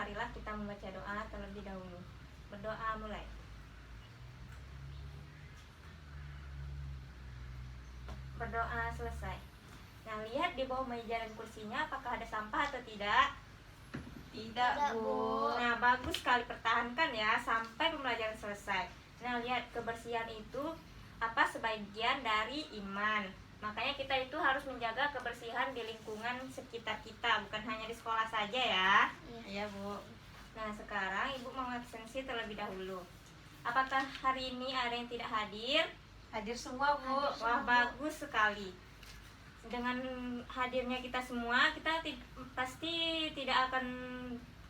marilah kita membaca doa terlebih dahulu. Berdoa mulai. Berdoa selesai. Nah, lihat di bawah meja dan kursinya apakah ada sampah atau tidak? Tidak, Bu. Nah, bagus sekali, pertahankan ya sampai pembelajaran selesai. Nah, lihat, kebersihan itu sebagian dari iman. Makanya kita itu harus menjaga kebersihan di lingkungan sekitar kita, bukan hanya di sekolah saja ya. Iya, Bu. Nah, sekarang Ibu mau absensi terlebih dahulu. Apakah hari ini ada yang tidak hadir? Hadir semua, Bu. Wah, bagus sekali. Dengan hadirnya kita semua, kita pasti tidak akan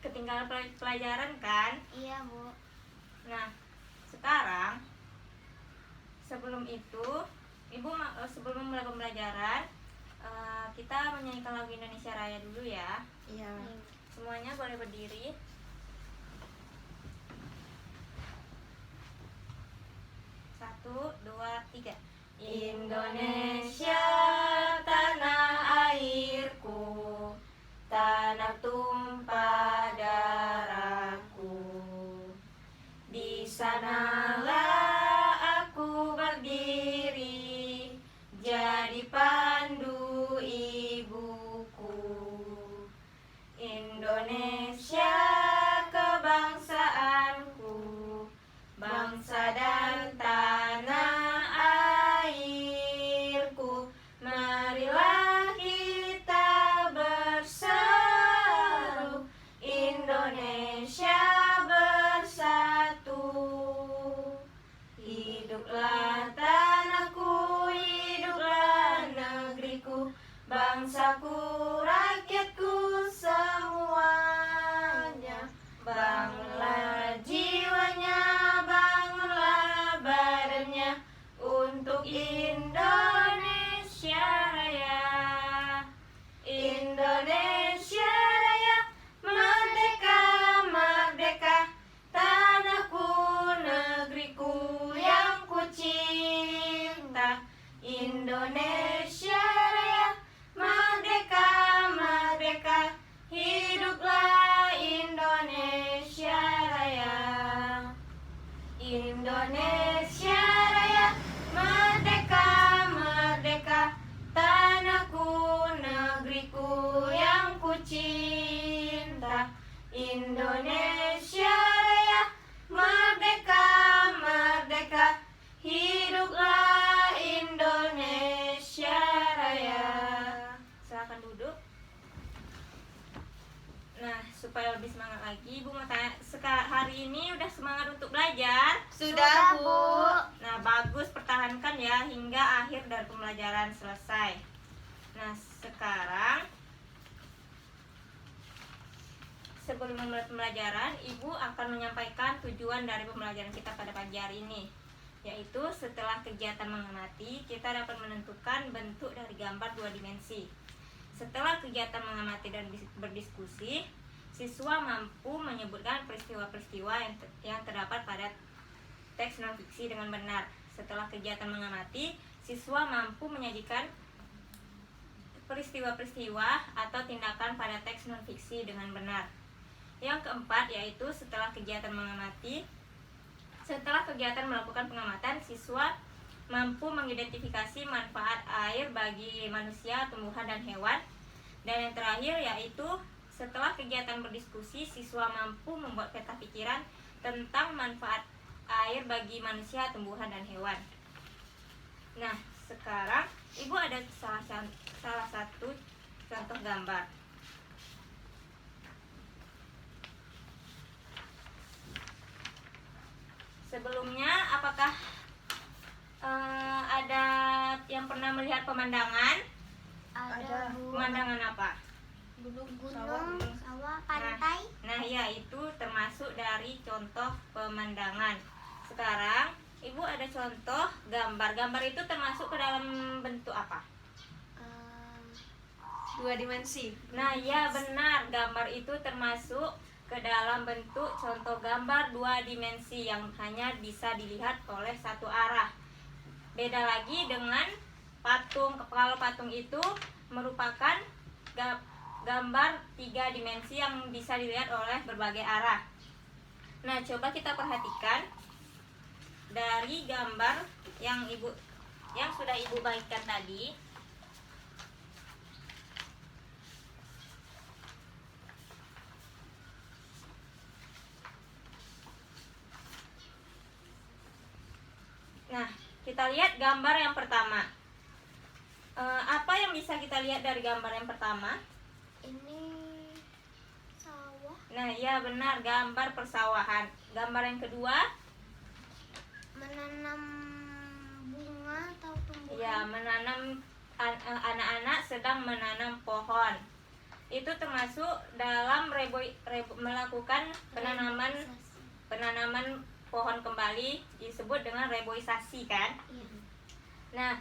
ketinggalan pelajaran kan? Iya, Bu. Nah, sekarang sebelum itu, Ibu sebelum memulai pembelajaran, kita menyanyikan lagu Indonesia Raya dulu ya. Iya. Semuanya boleh berdiri. Satu, dua, tiga. Indonesia, tanah airku, tanah tumpah darahku. Di sanalah aku berdiri, jadi pandu ibuku. Indonesia, kebangsaanku, bangsa dan tanah airku. Marilah kita berseru, Indonesia bersatu. Hiduplah tanahku, hiduplah negeriku, bangsaku, rakyatku semuanya. Bangunlah jiwanya, bangunlah badannya, untuk Indonesia Raya. Indonesia Raya, merdeka, merdeka, tanahku, negeriku yang ku cinta. Indonesia Raya, merdeka, merdeka, hiduplah Indonesia Raya. Indonesia Raya, merdeka, merdeka, tanahku, negeriku yang ku cinta. Indonesia Raya, merdeka, merdeka, hiduplah Indonesia Raya. Silakan duduk. Nah, supaya lebih semangat lagi, Ibu mau tanya, hari ini udah semangat untuk belajar? Sudah, Bu. Nah, bagus, pertahankan ya hingga akhir dari pembelajaran selesai. Nah, sekarang sebelum memulai pembelajaran, Ibu akan menyampaikan tujuan dari pembelajaran kita pada pagi hari ini, yaitu setelah kegiatan mengamati, kita dapat menentukan bentuk dari gambar dua dimensi. Setelah kegiatan mengamati dan berdiskusi, siswa mampu menyebutkan peristiwa-peristiwa yang terdapat pada teks non-fiksi dengan benar. Setelah kegiatan mengamati, siswa mampu menyajikan peristiwa-peristiwa atau tindakan pada teks non-fiksi dengan benar. Yang keempat yaitu setelah kegiatan mengamati, setelah kegiatan melakukan pengamatan, siswa mampu mengidentifikasi manfaat air bagi manusia, tumbuhan, dan hewan. Dan yang terakhir yaitu setelah kegiatan berdiskusi, siswa mampu membuat peta pikiran tentang manfaat air bagi manusia, tumbuhan, dan hewan. Nah, sekarang Ibu ada salah satu contoh gambar. Sebelumnya, apakah ada yang pernah melihat pemandangan? Ada, Bu. Pemandangan apa? Gunung, sawah, pantai. Nah, ya, itu termasuk dari contoh pemandangan. Sekarang Ibu ada contoh gambar. Gambar itu termasuk ke dalam bentuk apa? Dua dimensi. Nah, ya benar, gambar itu termasuk ke dalam bentuk contoh gambar dua dimensi yang hanya bisa dilihat oleh satu arah. Beda lagi dengan patung. Kalau patung itu merupakan gambar 3 dimensi yang bisa dilihat oleh berbagai arah. Nah, coba kita perhatikan dari gambar yang sudah Ibu bagikan tadi. Nah, kita lihat gambar yang pertama. Apa yang bisa kita lihat dari gambar yang pertama? Ini sawah. Nah, ya benar, gambar persawahan. Gambar yang kedua, Menanam bunga atau tumbuhan. ya menanam, anak-anak sedang menanam pohon. Itu termasuk dalam melakukan penanaman pohon kembali, disebut dengan reboisasi kan. Iya. Nah,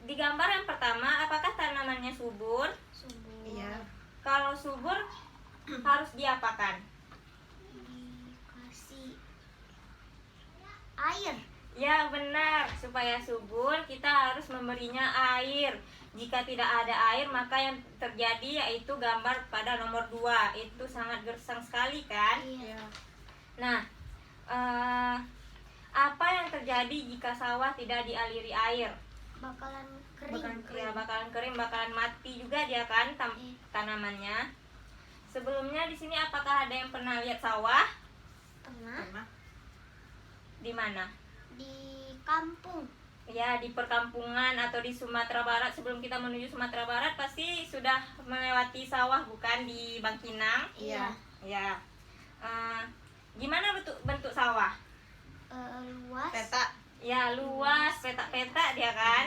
di gambar yang pertama, apakah tanamannya subur? Subur. Iya. Kalau subur harus diapakan? Dikasih air. Ya benar, supaya subur kita harus memberinya air. Jika tidak ada air, maka yang terjadi yaitu gambar pada nomor 2. Itu sangat gersang sekali kan? Iya. Nah, apa yang terjadi jika sawah tidak dialiri air? Bakalan kering. Ya, bakalan kering, bakalan mati juga dia kan Iya. tanamannya. Sebelumnya di sini apakah ada yang pernah lihat sawah? Pernah Di mana? di kampung. Ya, di perkampungan atau di Sumatera Barat. Sebelum kita menuju Sumatera Barat pasti sudah melewati sawah, bukan, di Bangkinang? Iya. Ya. Gimana bentuk sawah? Luas. Peta. Ya, luas, petak-petak dia kan.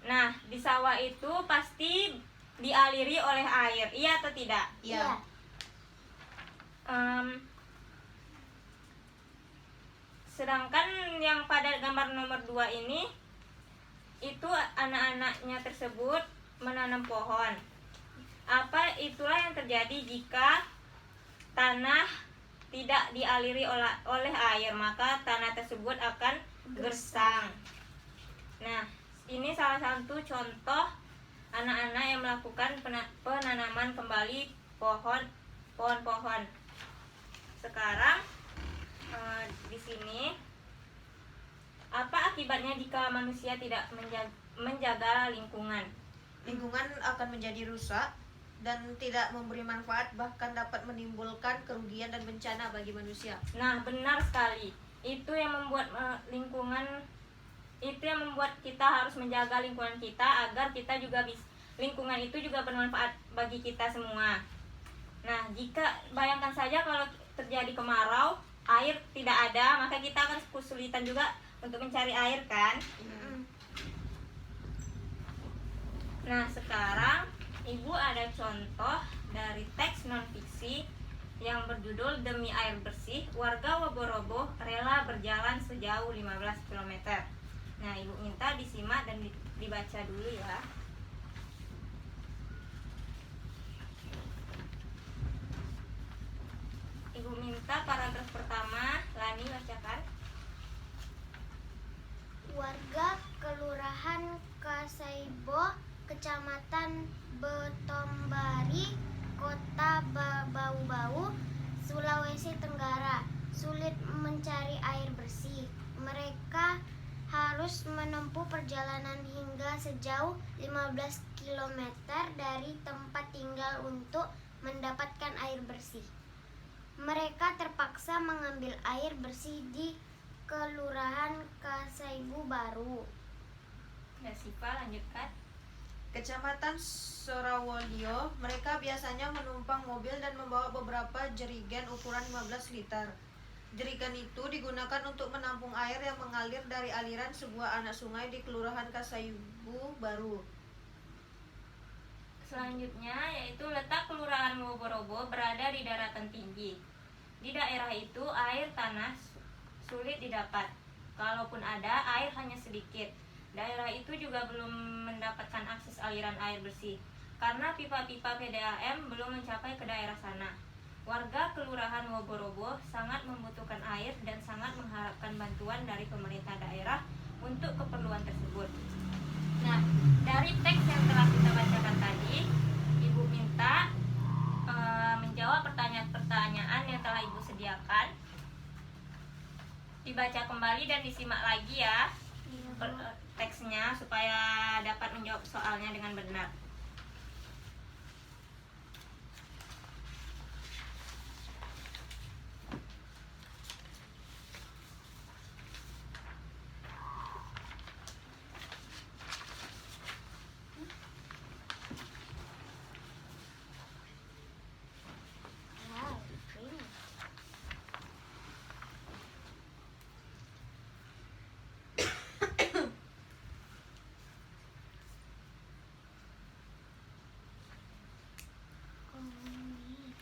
Nah, di sawah itu pasti dialiri oleh air, iya atau tidak? Iya. Sedangkan yang pada gambar nomor 2 ini, itu anak-anaknya tersebut menanam pohon. Itulah yang terjadi jika tanah tidak dialiri oleh air, maka tanah tersebut akan gersang. Nah, ini salah satu contoh anak-anak yang melakukan penanaman kembali pohon-pohon. Sekarang di sini, apa akibatnya jika manusia tidak menjaga lingkungan? Lingkungan akan menjadi rusak dan tidak memberi manfaat, bahkan dapat menimbulkan kerugian dan bencana bagi manusia. Nah, benar sekali. Itu yang membuat kita harus menjaga lingkungan kita agar kita juga lingkungan itu juga bermanfaat bagi kita semua. Nah, bayangkan saja kalau terjadi kemarau, air tidak ada, maka kita akan kesulitan juga untuk mencari air kan? Nah, sekarang Ibu ada contoh dari teks non-fiksi yang berjudul Demi Air Bersih, warga Woborobo rela berjalan sejauh 15 km. Nah, Ibu minta disimak dan dibaca dulu ya. Ibu minta paragraf pertama, Lani bacakan. Warga Kelurahan Kasaibo, Kecamatan Betombari, Kota Bau-Bau, Sulawesi Tenggara, sulit mencari air bersih. Mereka harus menempuh perjalanan hingga sejauh 15 km dari tempat tinggal untuk mendapatkan air bersih. Mereka terpaksa mengambil air bersih di Kelurahan Kasaibu Baru. Ya, Sipa lanjutkan. Kecamatan Sorawolio, mereka biasanya menumpang mobil dan membawa beberapa jerigen ukuran 15 liter. Jerigen itu digunakan untuk menampung air yang mengalir dari aliran sebuah anak sungai di Kelurahan Kasaibu Baru. Selanjutnya yaitu letak Kelurahan Woborobo berada di daratan tinggi. Di daerah itu air tanah sulit didapat. Kalaupun ada, air hanya sedikit. Daerah itu juga belum mendapatkan akses aliran air bersih karena pipa-pipa PDAM belum mencapai ke daerah sana. Warga Kelurahan Woborobo sangat membutuhkan air dan sangat mengharapkan bantuan dari pemerintah daerah untuk keperluan tersebut. Nah, dari teks yang telah kita bacakan tadi, Ibu minta menjawab pertanyaan-pertanyaan yang telah Ibu sediakan. Dibaca kembali dan disimak lagi ya teksnya supaya dapat menjawab soalnya dengan benar. Wow, ini. Oh, ini.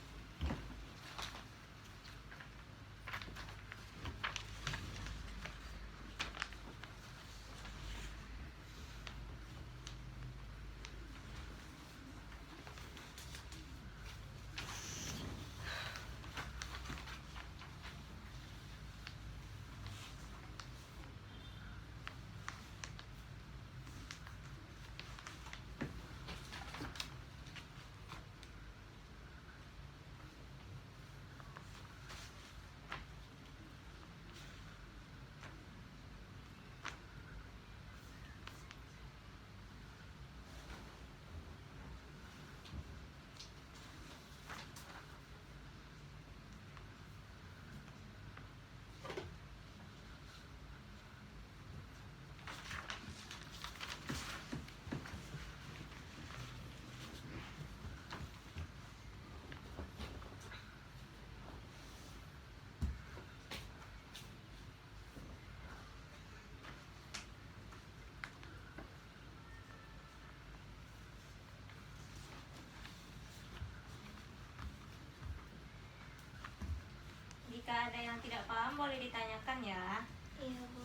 Jika ada yang tidak paham boleh ditanyakan ya. Iya, Bu.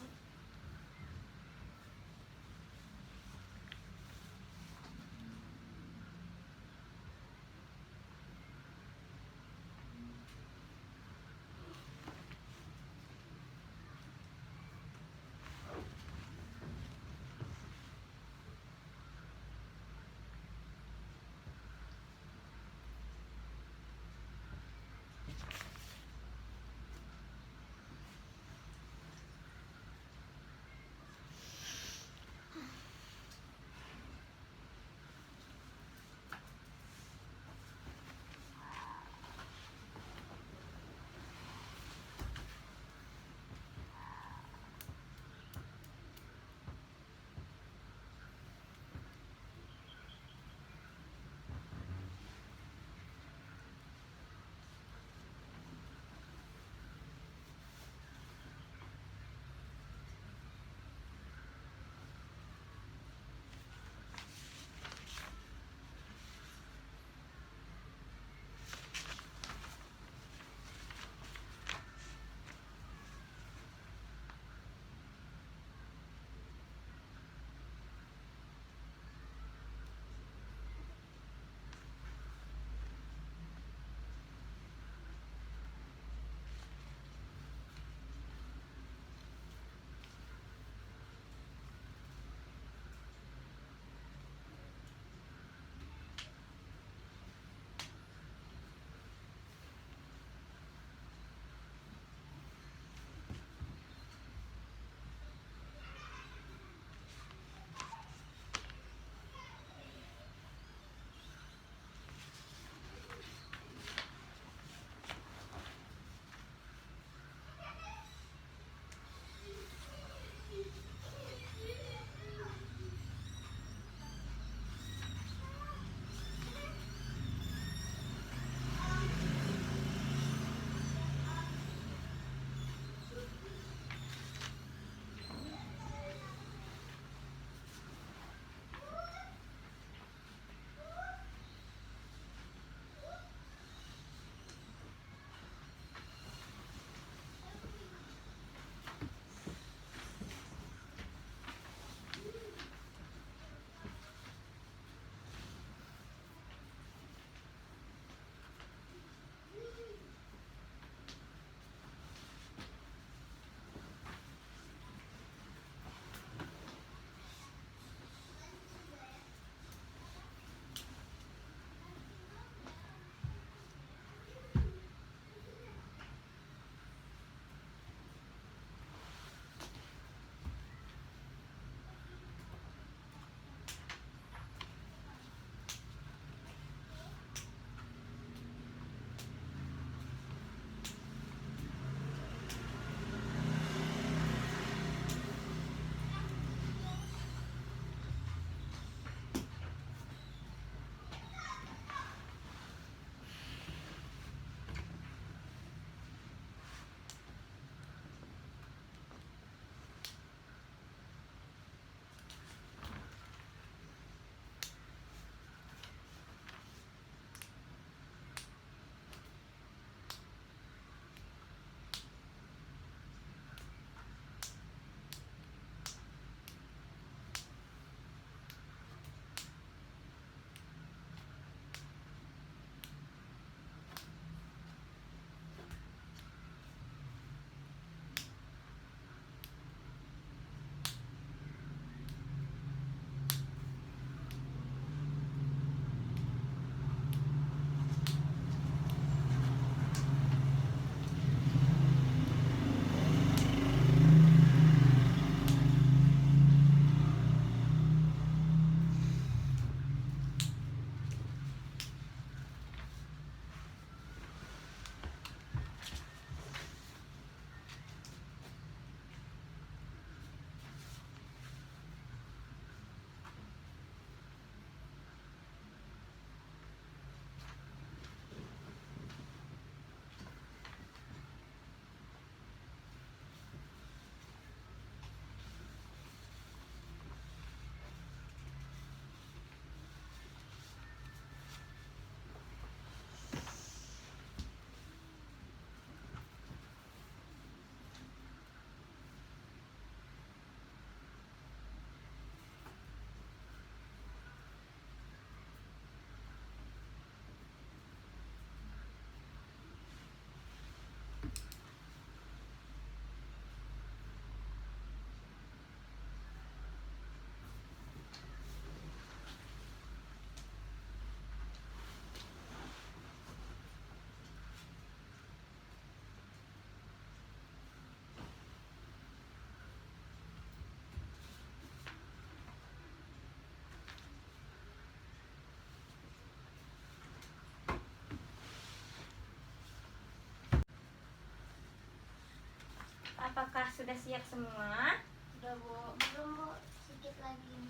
sudah siap semua? Udah, Bu. Belum, Bu. Sedikit lagi.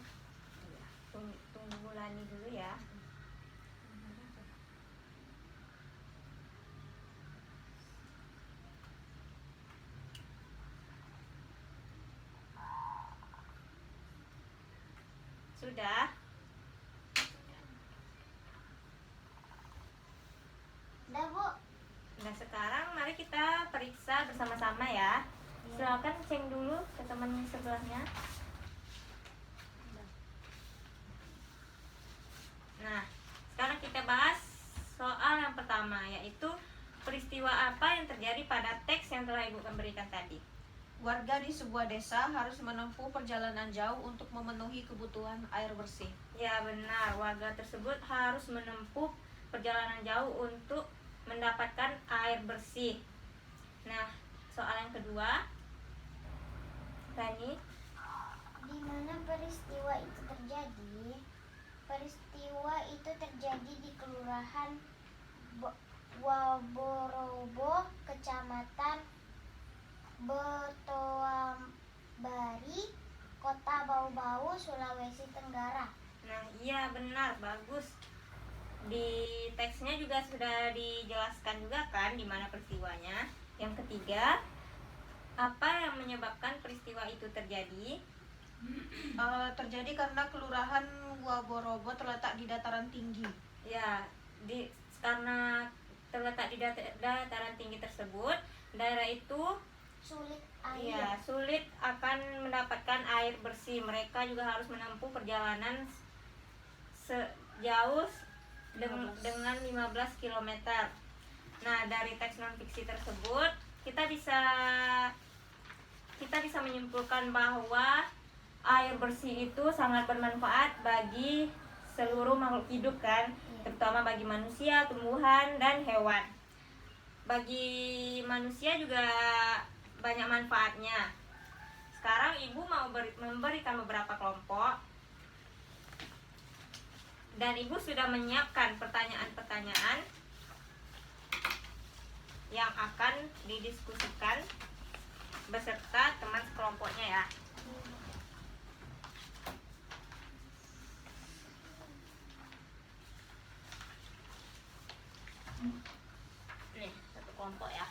Tunggu Lani dulu ya. Sudah? Udah, Bu. Nah sekarang mari kita periksa bersama-sama ya. Silakan cek dulu ke teman sebelahnya. Nah, sekarang kita bahas soal yang pertama, yaitu peristiwa apa yang terjadi pada teks yang telah Ibu berikan tadi. Warga di sebuah desa harus menempuh perjalanan jauh untuk memenuhi kebutuhan air bersih. Ya benar, warga tersebut harus menempuh perjalanan jauh untuk mendapatkan air bersih. Nah, soal yang kedua, Rani. Di mana peristiwa itu terjadi? Peristiwa itu terjadi di Kelurahan Waborobo, Kecamatan Betoambari, Kota Bau-Bau, Sulawesi Tenggara. Nah, iya benar, bagus. Di teksnya juga sudah dijelaskan juga kan di mana peristiwanya. Yang ketiga, apa yang menyebabkan peristiwa itu terjadi? Terjadi karena Kelurahan Waborobo terletak di dataran tinggi. Ya, karena terletak di dataran tinggi tersebut, daerah itu Sulit air. sulit akan mendapatkan air bersih. Mereka juga harus menempuh perjalanan sejauh dengan 15 km. Nah, dari teks non fiksi tersebut kita bisa menyimpulkan bahwa air bersih itu sangat bermanfaat bagi seluruh makhluk hidup kan, terutama bagi manusia, tumbuhan, dan hewan. Bagi manusia juga banyak manfaatnya. Sekarang Ibu mau memberikan beberapa kelompok, dan Ibu sudah menyiapkan pertanyaan-pertanyaan yang akan didiskusikan beserta teman sekelompoknya ya. Nih, satu kelompok ya.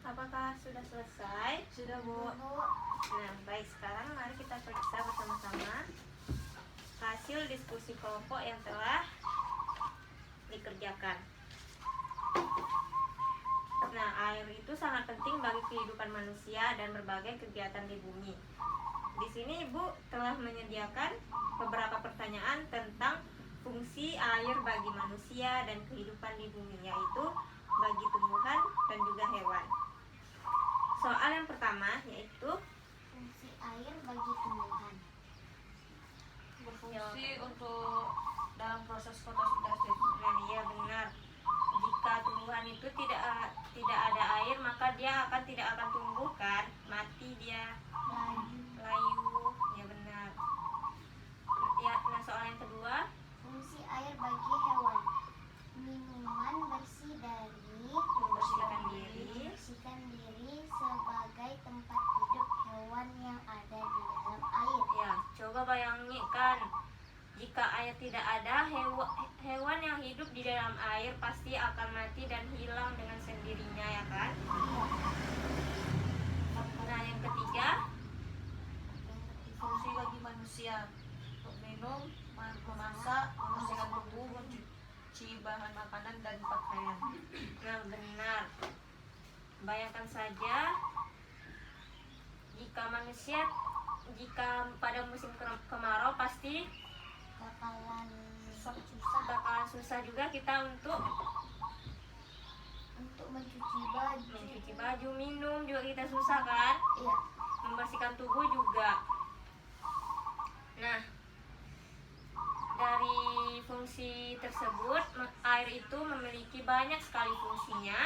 apakah sudah selesai? Sudah, Bu. Bu. Nah, baik, sekarang mari kita periksa bersama-sama hasil diskusi kelompok yang telah dikerjakan. Nah, air itu sangat penting bagi kehidupan manusia dan berbagai kegiatan di bumi. Di sini Ibu telah menyediakan beberapa pertanyaan tentang fungsi air bagi manusia dan kehidupan di bumi, yaitu bagi tumbuhan dan juga hewan. Soal yang pertama yaitu Fungsi air bagi tumbuhan. Berfungsi untuk dalam proses fotosintesis. Nah, iya benar. Jika tumbuhan itu tidak ada air, maka dia tidak akan tumbuh kan? Mati dia, layu. Ya benar. Ya, nah soal yang kedua, Fungsi air bagi hewan. Minuman bersih dari membersihkan diri. membersihkan diri sebagai tempat hidup hewan yang ada di dalam air. Ya, coba bayangkan jika air tidak ada, hewan yang hidup di dalam air pasti akan mati dan hilang dengan sendirinya, ya kan? Nah, yang ketiga, Fungsi bagi manusia untuk minum, memasak, membersihkan tubuh, mencuci bahan makanan dan pakaian. nah benar. Bayangkan saja jika pada musim kemarau pasti Bakalan bakalan susah juga kita untuk mencuci baju. mencuci baju, minum juga kita susah kan? Iya. Membersihkan tubuh juga. Nah, dari fungsi tersebut, air itu memiliki banyak sekali fungsinya.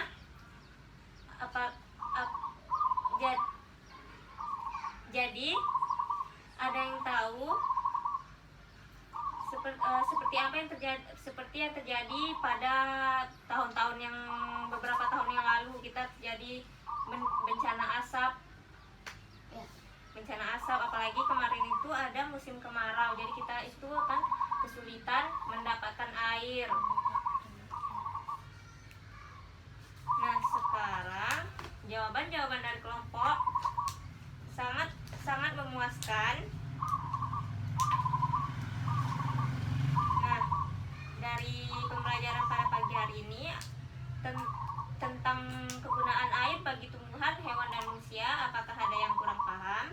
Jadi ada yang tahu seperti yang terjadi pada tahun-tahun yang beberapa tahun yang lalu, kita terjadi bencana asap. Ya. Bencana asap, apalagi kemarin itu ada musim kemarau, jadi kita itu akan kesulitan mendapatkan air. Nah, sekarang jawaban-jawaban dari kelompok sangat memuaskan. Nah, dari pembelajaran pada pagi hari ini tentang kegunaan air bagi tumbuhan, hewan, dan manusia, apakah ada yang kurang paham?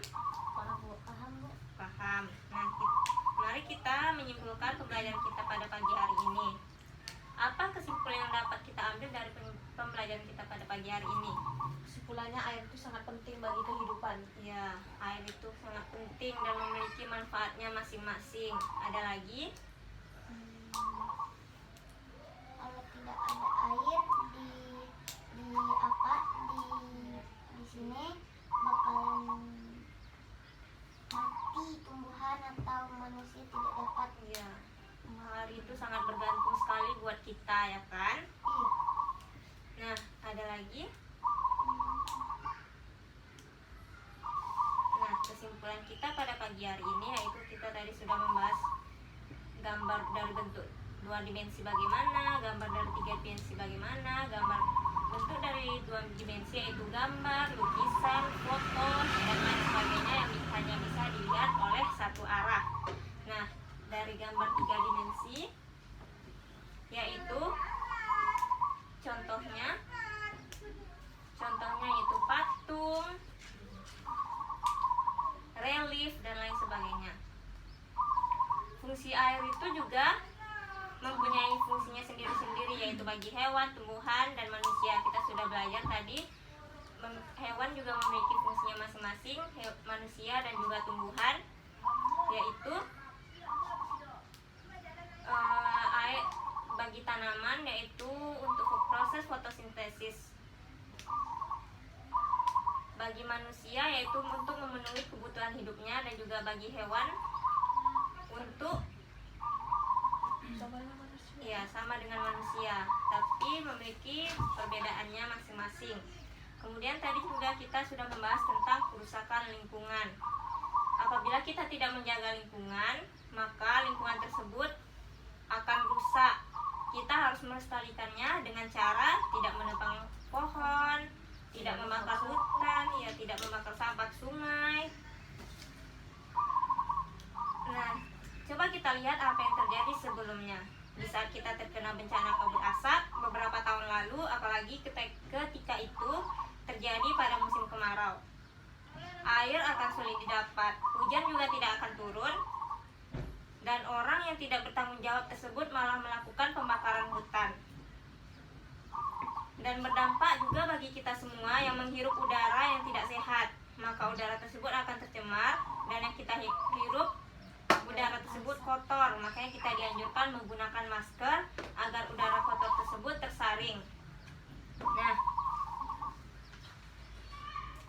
Paham, Bu. Paham. Nah, mari kita menyimpulkan pembelajaran kita pada pagi hari ini. Apa kesimpulan yang dapat kita ambil dari pembelajaran kita pada pagi hari ini? Kesimpulannya, air itu sangat penting bagi kehidupan. Ya, air itu sangat penting dan memiliki manfaatnya masing-masing. Ada lagi? Kalau tidak ada air di sini bakalan mati tumbuhan atau manusia tidak dapat. Ya, air itu sangat bergantung sekali buat kita, ya kan? Iya. Nah, ada lagi? Nah, kesimpulan kita pada pagi hari ini yaitu kita tadi sudah membahas gambar dari bentuk 2 dimensi bagaimana, gambar dari 3 dimensi bagaimana, gambar bentuk dari 2 dimensi yaitu gambar, lukisan, foto, dan lain sebagainya yang hanya bisa dilihat oleh satu arah. Nah, dari gambar 3 dimensi yaitu contohnya yaitu patung, relief, dan lain sebagainya. Fungsi air itu juga mempunyai fungsinya sendiri-sendiri, yaitu bagi hewan, tumbuhan, dan manusia. Kita sudah belajar tadi, hewan juga memiliki fungsinya masing-masing, manusia dan juga tumbuhan, yaitu air bagi tanaman, yaitu untuk proses fotosintesis. Bagi manusia yaitu untuk memenuhi kebutuhan hidupnya, dan juga bagi hewan untuk sama dengan manusia, tapi memiliki perbedaannya masing-masing. Kemudian tadi juga kita sudah membahas tentang kerusakan lingkungan. Apabila kita tidak menjaga lingkungan, maka lingkungan tersebut akan rusak. Kita harus melestarikannya dengan cara tidak menebang pohon, tidak membakar hutan, ya tidak membakar sampah sungai. Nah, coba kita lihat apa yang terjadi sebelumnya. Di saat kita terkena bencana kabut asap beberapa tahun lalu, apalagi ketika itu terjadi pada musim kemarau. Air akan sulit didapat, hujan juga tidak akan turun, dan orang yang tidak bertanggung jawab tersebut malah melakukan pembakaran hutan. Dan berdampak juga bagi kita semua yang menghirup udara yang tidak sehat. Maka udara tersebut akan tercemar, dan yang kita hirup udara tersebut kotor. Makanya kita dianjurkan menggunakan masker agar udara kotor tersebut tersaring. Nah,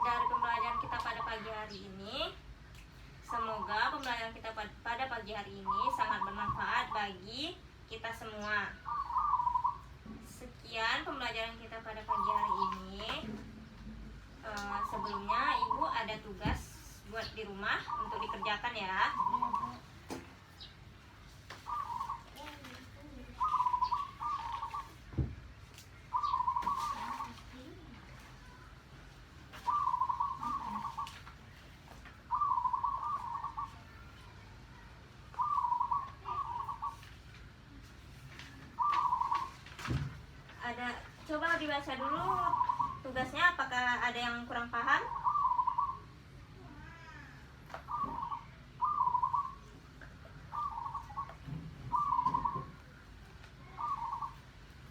dari pembelajaran kita pada pagi hari ini, semoga pembelajaran kita pada pagi hari ini sangat bermanfaat bagi kita semua. Sekian pembelajaran kita pada pagi hari ini. Sebelumnya Ibu ada tugas buat di rumah untuk dikerjakan ya. Coba dibaca dulu tugasnya, apakah ada yang kurang paham?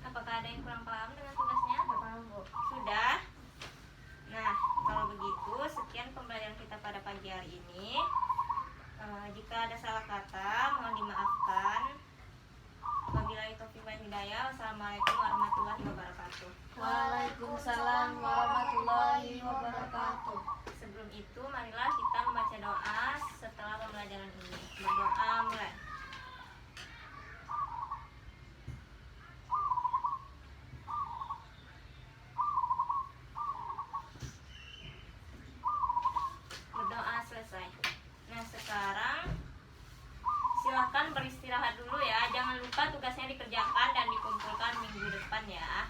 Apakah ada yang kurang paham dengan tugasnya? Sudah? Nah, kalau begitu sekian pembelajaran kita pada pagi hari ini. Jika ada salah kata mohon dimaafkan. Wabillahi taufiq wal hidayah. Wassalamualaikum warahmatullahi wabarakatuh. Waalaikumsalam warahmatullahi wabarakatuh. Sebelum itu marilah kita membaca doa setelah pembelajaran ini. Berdoa mulai. Berdoa selesai. Nah, sekarang silakan beristirahat dulu ya. Jangan lupa tugasnya dikerjakan dan dikumpulkan minggu depan ya.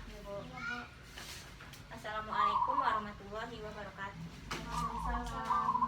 Assalamualaikum warahmatullahi wabarakatuh. Waalaikumsalam.